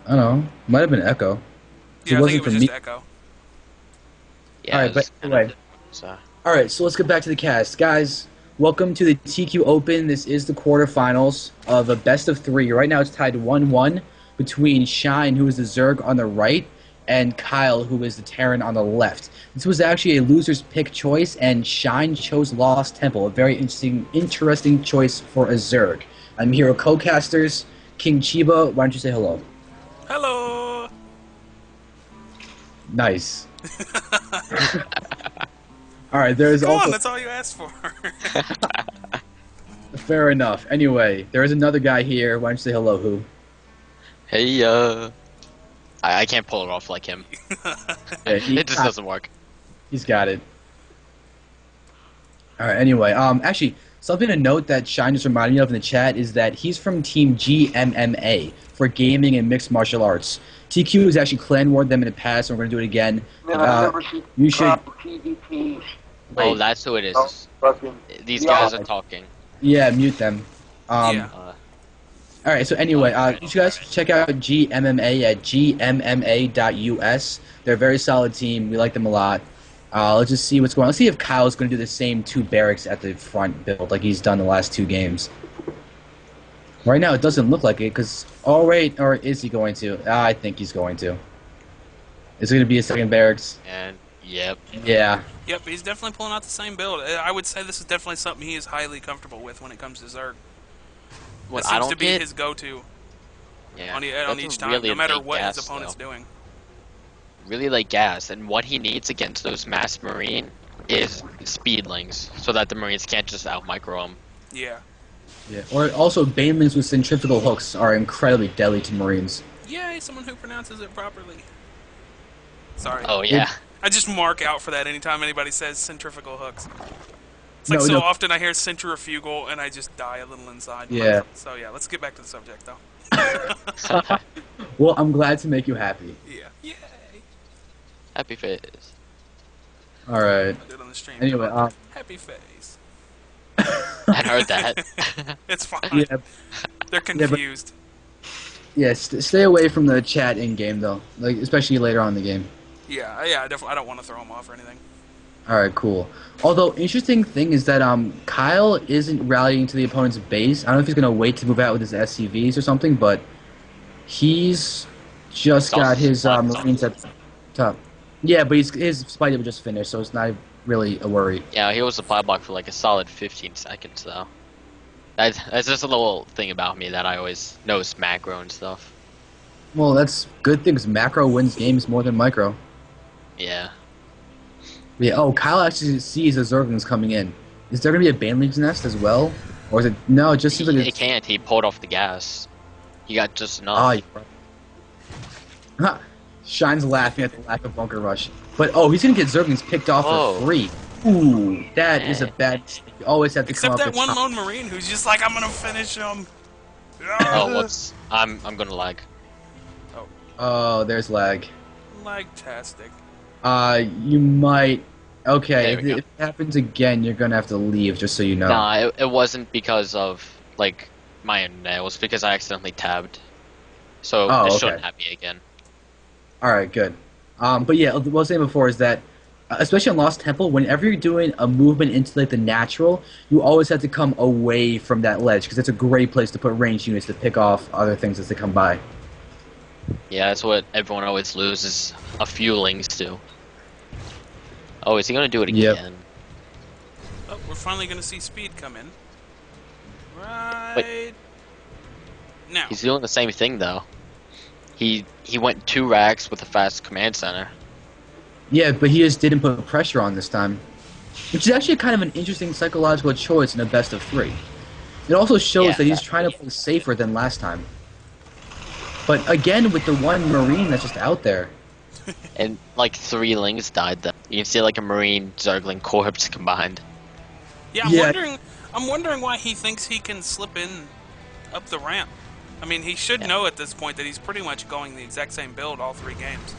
I don't know. Might have been Echo. 'Cause it Yeah, I think it wasn't was from just me. Echo. All Yeah, right, it but was kind of anyway. so. All right, so let's get back to the cast. Guys, welcome to the TQ Open. This is the quarterfinals of a best of three. Right now it's tied 1-1 between Shyne, who is the Zerg on the right, and Kyle, who is the Terran on the left. This was actually a loser's pick choice, and Shyne chose Lost Temple, a very interesting choice for a Zerg. I'm here with co-casters, King Chiba. Why don't you say hello? Hello. Nice. All right, there is Come on, also that's all you asked for. fair enough. Anyway, there is another guy here. Why don't you say hello, who? Hey, I can't pull it off like him. Yeah, It just doesn't work. he's got it. All right. Anyway, actually, something to note that Shine just reminded me of in the chat is that he's from Team GMMA for gaming and mixed martial arts. TQ has actually clan warred them in the past, and we're gonna do it again. Man, I've never seen You should PvP. Oh, wait. that's who it Oh, is. fucking. These Yeah. guys are talking. Yeah, mute them. Yeah. All right. So anyway, Alright. you guys should check out GMMA at gmma.us. They're a very solid team. We like them a lot. Let's just see what's going on. Let's see if Kyle's going to do the same two barracks at the front build like he's done the last two games. Right now, it doesn't look like it because. Oh wait, or is he going to? I think he's going to. Is it going to be a second barracks? And yep. Yeah. Yep, he's definitely pulling out the same build. I would say this is definitely something he is highly comfortable with when it comes to Zerg. What That I seems don't to be get, his go-to yeah, on that's each a time, really no matter late what his gas opponent's though. doing. Really late gas, and what he needs against those mass marine is speedlings, so that the marines can't just out micro him. Yeah. Yeah. Or also, banelings with centrifugal hooks are incredibly deadly to Marines. Yay, someone who pronounces it properly. Sorry. Oh yeah. I just mark out for that anytime anybody says centrifugal hooks. It's like No, so no. often I hear centrifugal and I just die a little inside. Yeah. So yeah, let's get back to the subject though. Well, I'm glad to make you happy. Yeah. Yay. Happy face. All right. I did it on the stream. Anyway, Happy face. I heard that. It's fine. yeah, They're confused. yeah. Stay away from the chat in game though, like especially later on in the game. Yeah. I definitely. I don't want to throw them off or anything. All right, cool. Although interesting thing is that Kyle isn't rallying to the opponent's base. I don't know if he's gonna wait to move out with his SCVs or something, but he's just It's also got his spot Marines at the top. Yeah, but his spy did just finished, so it's not really a worry. Yeah, he was supply block for like a solid 15 seconds though. That's just a little thing about me that I always notice macro and stuff. Well, that's good things. Macro wins games more than micro. Yeah. Yeah. Oh, Kyle actually sees the Zerglings coming in. Is there gonna be a Baneling's nest as well, or is it? No, it just seems like He can't. He pulled off the gas. He got just enough. Ah, you're right. Shine's laughing at the lack of bunker rush. But oh, he's gonna get Zerglings picked off Whoa. for free. Ooh, that is a bad mistake. You always have to come Except up that with one top- lone marine who's just like, I'm gonna finish him. Oh, whoops. I'm gonna lag. Oh, there's lag. Lag-tastic. You might. Okay, There we if go. it happens again, you're gonna have to leave, just so you know. Nah, it wasn't because of like my internet. It was because I accidentally tabbed. So Oh, it okay. shouldn't happen again. All right, good. But yeah, what I was saying before is that, especially on Lost Temple, whenever you're doing a movement into like the natural, you always have to come away from that ledge because it's a great place to put ranged units to pick off other things as they come by. Yeah, that's what everyone always loses a few lings to. Oh, is he gonna do it Yep. again? Oh, we're finally gonna see speed come in. Right now. He's doing the same thing though. He went 2 racks with a fast command center. Yeah, but he just didn't put pressure on this time, which is actually kind of an interesting psychological choice in a best of 3. It also shows Yeah. that he's trying to play safer than last time. But again, with the one Marine that's just out there. And like 3 lings died though. You can see like a Marine Zergling corpse combined. Yeah, Yeah. I'm wondering why he thinks he can slip in up the ramp. I mean, he should Yeah. know at this point that he's pretty much going the exact same build all 3 games.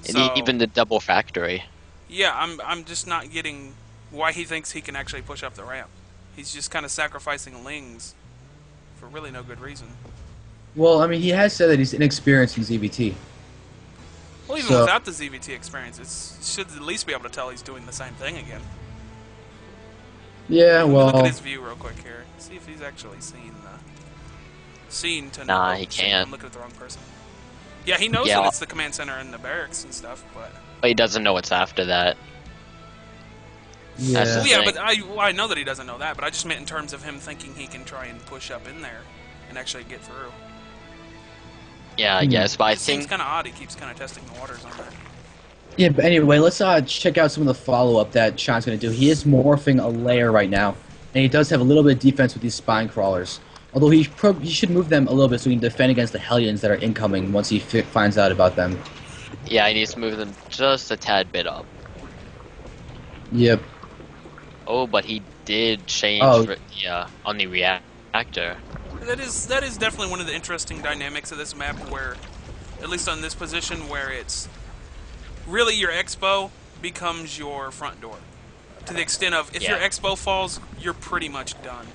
And So, even the double factory. yeah, I'm just not getting why he thinks he can actually push up the ramp. He's just kind of sacrificing lings for really no good reason. Well, I mean, he has said that he's inexperienced in ZVT. Well, even So without the ZVT experience, it should at least be able to tell he's doing the same thing again. yeah, Let me look at well, his view real quick here. See if he's actually seen to know. Nah, he I'm can't. looking at the wrong person. Yeah, he knows Yeah, that it's the command center and the barracks and stuff, but... but he doesn't know what's after that. yeah. That's Well, the yeah, thing. but I know that he doesn't know that, but I just meant in terms of him thinking he can try and push up in there and actually get through. Yeah, I guess, but I It seems think kind of odd. He keeps kind of testing the waters on that. Yeah, but anyway, let's check out some of the follow-up that Sean's going to do. He is morphing a layer right now, and he does have a little bit of defense with these spine crawlers. Although he should move them a little bit so he can defend against the Hellions that are incoming once he finds out about them. yeah, he needs to move them just a tad bit up. Yep. Oh, but he did change Oh. on the reactor. That is definitely one of the interesting dynamics of this map, where, at least on this position, where it's really your expo becomes your front door. To the extent of, if your Yeah. expo falls, you're pretty much done.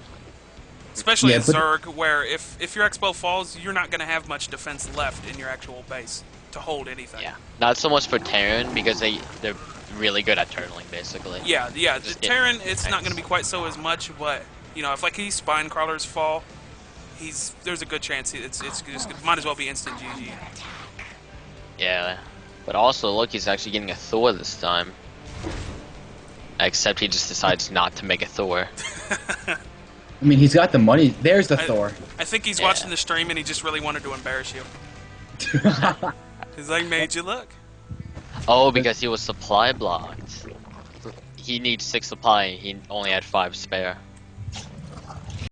Especially Yeah, in but- Zerg, where if your expo falls, you're not going to have much defense left in your actual base to hold anything. Yeah, not so much for Terran because they're really good at turtling, basically. Yeah. The Just Terran, getting it's not going to be tanks. quite so as much, but you know, if like these spine crawlers fall, there's a good chance it's just might as well be instant GG. Yeah, but also look, he's actually getting a Thor this time. Except he just decides not to make a Thor. I mean, he's got the money. There's the Thor. I think he's Yeah. watching the stream and he just really wanted to embarrass you. He's like, made you look. Oh, because he was supply blocked. He needs 6 supply, and he only had 5 spare.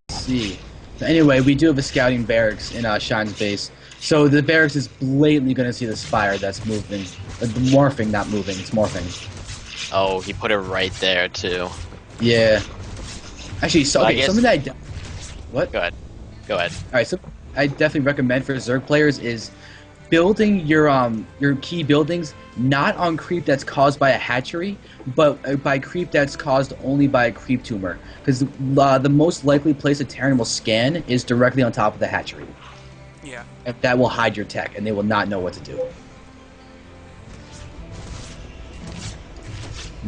See. So anyway, we do have a scouting barracks in Shine's base. So the barracks is blatantly going to see the spire that's moving. Morphing, not moving. It's morphing. Oh, he put it right there too. Yeah. Actually, so, Well, I okay, guess- something that What? Go ahead. Go ahead. Alright, so I definitely recommend for Zerg players is building your key buildings not on creep that's caused by a hatchery, but by creep that's caused only by a creep tumor. Because the most likely place a Terran will scan is directly on top of the hatchery. Yeah. And that will hide your tech, and they will not know what to do.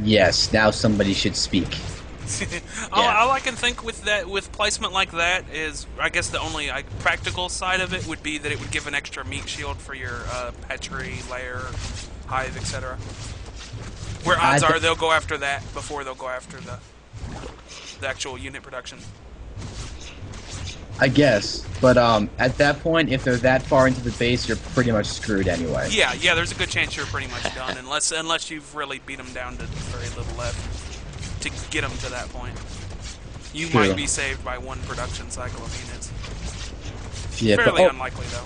Yes, now somebody should speak. All I can think with placement like that is, I guess the only practical side of it would be that it would give an extra meat shield for your hatchery, lair, hive, etc. Where odds are they'll go after that before they'll go after the actual unit production. I guess, but at that point, if they're that far into the base, you're pretty much screwed anyway. Yeah, there's a good chance you're pretty much done, unless you've really beat them down to very little left to get them to that point. You True. might be saved by one production cycle of units. Yeah, Fairly but, unlikely, though.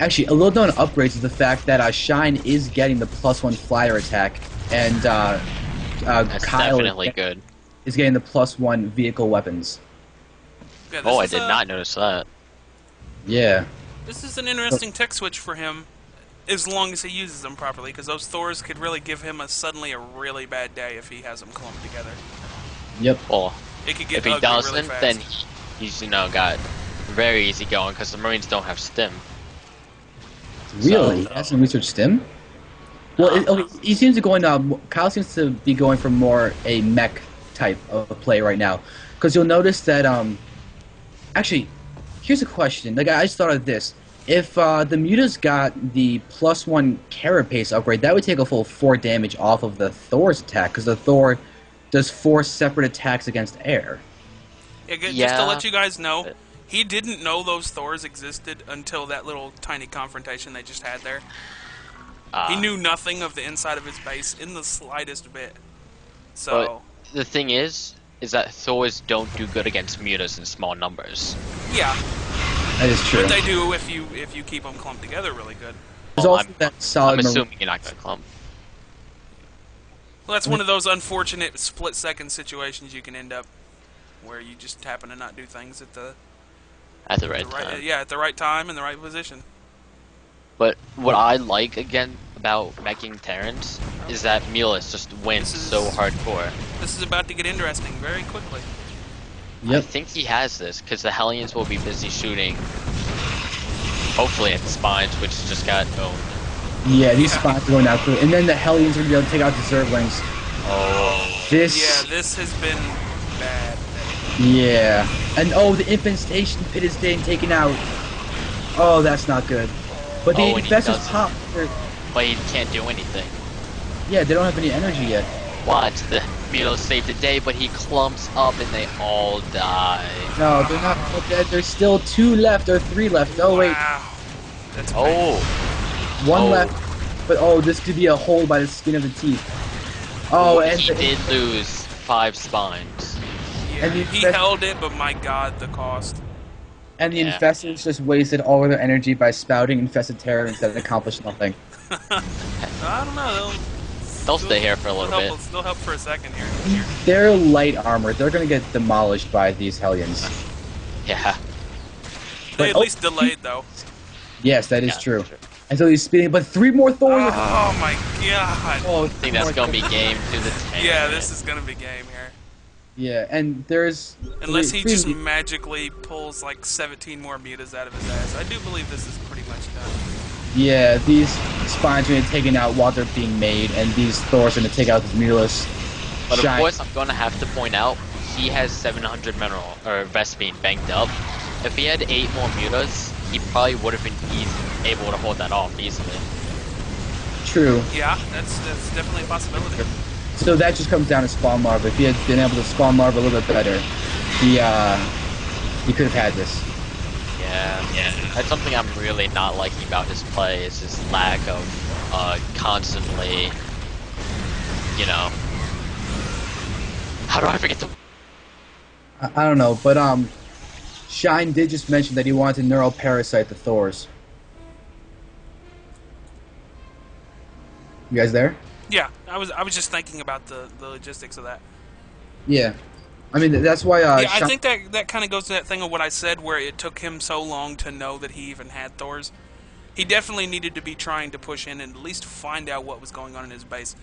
actually, a little known upgrades is the fact that Shyne is getting the +1 flyer attack, and That's Kyhol definitely good. is getting the +1 vehicle weapons. Yeah, Oh, I is did not notice that. Yeah. This is an interesting tech switch for him, as long as he uses them properly, because those Thors could really give him suddenly a really bad day if he has them clumped together. Yep. Well, It could get if he ugly doesn't, really fast. then he's got very easy going because the Marines don't have stim. Really? So- He hasn't researched stim? Well, okay, he seems to go in. Kyle seems to be going for more a mech type of play right now, because you'll notice that. Actually, here's a question. Like, I just thought of this. If the Mutas got the +1 carapace upgrade, that would take a full 4 damage off of the Thor's attack, because the Thor does 4 separate attacks against air. Yeah, just to Yeah. let you guys know, he didn't know those Thors existed until that little tiny confrontation they just had there. He knew nothing of the inside of his base in the slightest bit. So, The thing is that Thors don't do good against mutas in small numbers. yeah, That is true. but they do if you keep them clumped together really good. There's Well, also that solid. I'm assuming you're not gonna clump. Well, that's one of those unfortunate split-second situations you can end up where you just happen to not do things at the At the right time. at the right time and the right position. But what I like again about making Terrans is that Mulus just wins This is- so hardcore. This is about to get interesting very quickly. I Yep. think he has this because the Hellions will be busy shooting Hopefully it's spines, which just got owned. Yeah, these spots are going out through. And then the Hellions are going to be able to take out the Zerglings. Oh. This... Yeah, this has been bad. Yeah. And oh, the infestation pit is getting taken out. Oh, that's not good. But the infestors pop. But he can't do anything. Yeah, they don't have any energy yet. Watch, the Mulos saved the day, but he clumps up and they all die. No, they're not dead. There's still 2 left or 3 left. Oh, wait. Wow. That's Oh. 1 left. But oh, this could be a hole by the skin of the teeth. Oh, and he did lose 5 spines. Yeah, and he held it, but my god, the cost. And the infestors just wasted all of their energy by spouting infested terror instead of accomplishing nothing. I don't know. They'll stay here for a little bit. They'll help for a second here. They're light armor. They're going to get demolished by these Hellions. Yeah. They at least delayed, though. Yes, that is true. And so he's speeding, but 3 more Thors. Oh my god. Oh, I think that's gonna be game to the 10. Yeah, this is gonna be game here. Yeah, and there's... Unless he just magically pulls like 17 more mutas out of his ass. I do believe this is pretty much done. Yeah, these spines are going to be taken out while they're being made, and these Thors are going to take out the Mulas. But of course, I'm gonna have to point out, he has 700 mineral, or Vespine banked up. If he had 8 more mutas, he probably would have been able to hold that off easily. True. Yeah, that's definitely a possibility. So that just comes down to spawn larva. If he had been able to spawn larva a little bit better, he could have had this. Yeah. That's something I'm really not liking about his play, is his lack of constantly, you know... How do I forget to... I don't know, but Shyne did just mention that he wanted to neural parasite the Thors. You guys there? Yeah, I was just thinking about the logistics of that. Yeah. I mean, that's why... yeah, I think that kind of goes to that thing of what I said, where it took him so long to know that he even had Thors. He definitely needed to be trying to push in and at least find out what was going on in his base.